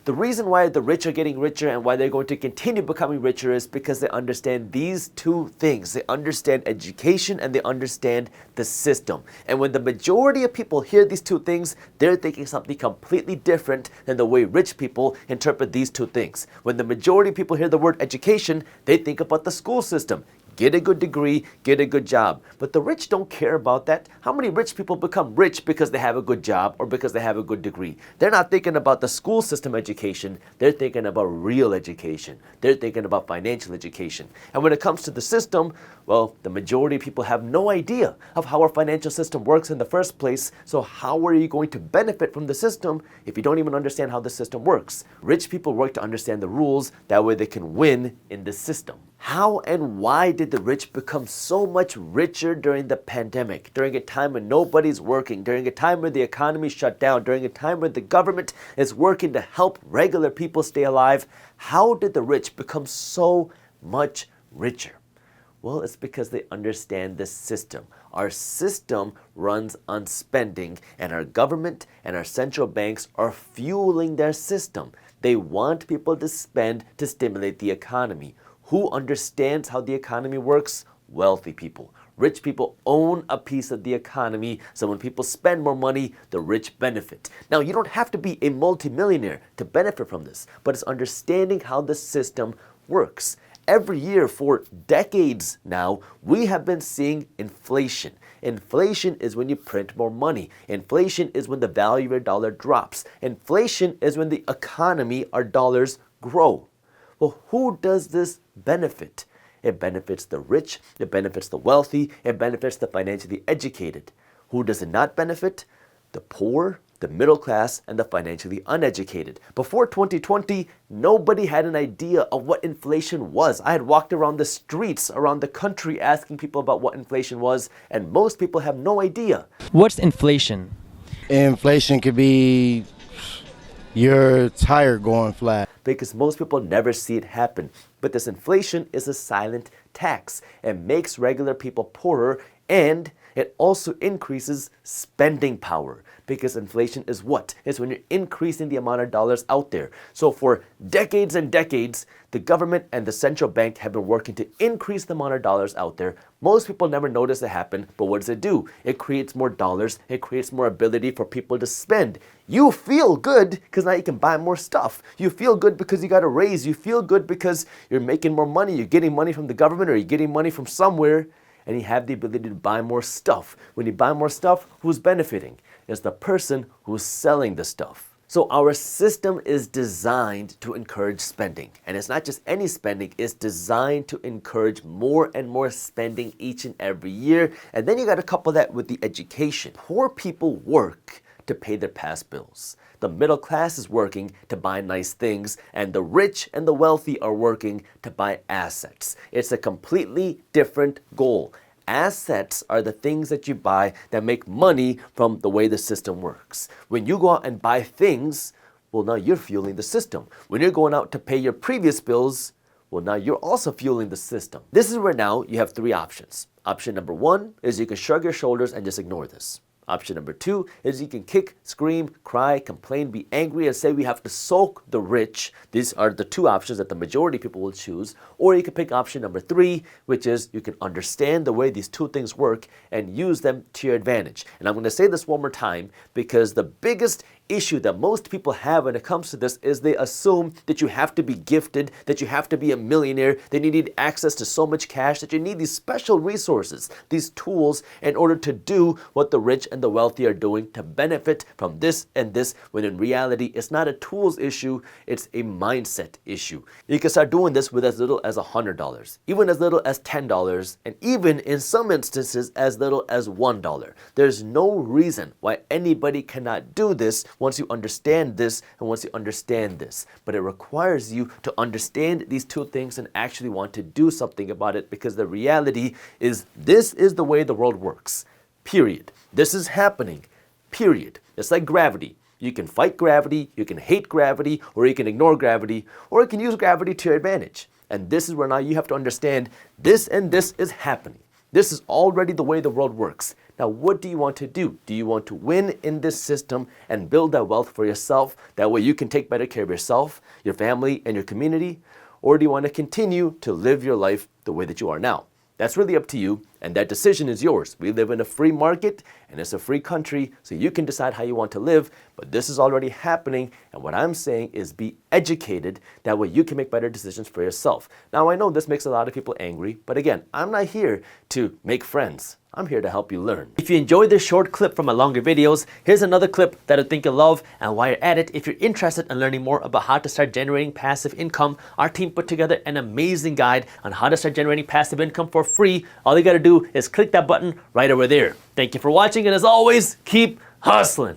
The reason why the rich are getting richer and why they're going to continue becoming richer is because they understand these two things. They understand education and they understand the system. And when the majority of people hear these two things, they're thinking something completely different than the way rich people interpret these two things. When the majority of people hear the word education, they think about the school system. Get a good degree, get a good job. But the rich don't care about that. How many rich people become rich because they have a good job or because they have a good degree? They're not thinking about the school system education. They're thinking about real education. They're thinking about financial education. And when it comes to the system, well, the majority of people have no idea of how our financial system works in the first place. So how are you going to benefit from the system if you don't even understand how the system works? Rich people work to understand the rules. That way they can win in the system. How and why did the rich become so much richer during the pandemic, during a time when nobody's working, during a time when the economy shut down, during a time when the government is working to help regular people stay alive? How did the rich become so much richer? Well, it's because they understand the system. Our system runs on spending, and our government and our central banks are fueling their system. They want people to spend to stimulate the economy. Who understands how the economy works? Wealthy people. Rich people own a piece of the economy, so when people spend more money, the rich benefit. Now, you don't have to be a multimillionaire to benefit from this, but it's understanding how the system works. Every year for decades now, we have been seeing inflation. Inflation is when you print more money. Inflation is when the value of your dollar drops. Inflation is when the economy, our dollars, grow. Well, who does this benefit? It benefits the rich, it benefits the wealthy, it benefits the financially educated. Who does it not benefit? The poor, the middle class, and the financially uneducated. Before 2020, nobody had an idea of what inflation was. I had walked around the streets around the country asking people about what inflation was, and most people have no idea. What's inflation? Inflation could be your tire going flat. Because most people never see it happen. But this inflation is a silent tax. It makes regular people poorer, and it also increases spending power. Because inflation is what? It's when you're increasing the amount of dollars out there. So for decades and decades, the government and the central bank have been working to increase the amount of dollars out there. Most people never notice it happen, but what does it do? It creates more dollars. It creates more ability for people to spend. You feel good because now you can buy more stuff. You feel good because you got a raise. You feel good because you're making more money. You're getting money from the government or you're getting money from somewhere, and you have the ability to buy more stuff. When you buy more stuff, who's benefiting? It's the person who's selling the stuff. So our system is designed to encourage spending. And it's not just any spending, it's designed to encourage more and more spending each and every year. And then you got to couple that with the education. Poor people work to pay their past bills. The middle class is working to buy nice things, and the rich and the wealthy are working to buy assets. It's a completely different goal. Assets are the things that you buy that make money from the way the system works. When you go out and buy things, well, now you're fueling the system. When you're going out to pay your previous bills, well, now you're also fueling the system. This is where now you have three options. Option number one is you can shrug your shoulders and just ignore this. Option number two is you can kick, scream, cry, complain, be angry, and say we have to soak the rich. These are the two options that the majority of people will choose. Or you can pick option number three, which is you can understand the way these two things work and use them to your advantage. And I'm going to say this one more time because the biggest issue that most people have when it comes to this is they assume that you have to be gifted, that you have to be a millionaire, that you need access to so much cash, that you need these special resources, these tools in order to do what the rich and the wealthy are doing to benefit from this and this, when in reality it's not a tools issue, it's a mindset issue. You can start doing this with as little as $100, even as little as $10, and even in some instances as little as $1. There's no reason why anybody cannot do this once you understand this and once you understand this. But it requires you to understand these two things and actually want to do something about it, because the reality is this is the way the world works. Period. This is happening. Period. It's like gravity. You can fight gravity, you can hate gravity, or you can ignore gravity, or you can use gravity to your advantage. And this is where now you have to understand this and this is happening. This is already the way the world works. Now, what do you want to do? Do you want to win in this system and build that wealth for yourself? That way you can take better care of yourself, your family, and your community? Or do you want to continue to live your life the way that you are now? That's really up to you, and that decision is yours. We live in a free market, and it's a free country, so you can decide how you want to live, but this is already happening, and what I'm saying is be educated. That way you can make better decisions for yourself. Now, I know this makes a lot of people angry, but again, I'm not here to make friends. I'm here to help you learn. If you enjoyed this short clip from my longer videos, here's another clip that I think you'll love. And while you're at it, if you're interested in learning more about how to start generating passive income, our team put together an amazing guide on how to start generating passive income for free. All you gotta do is click that button right over there. Thank you for watching, and as always, keep hustling.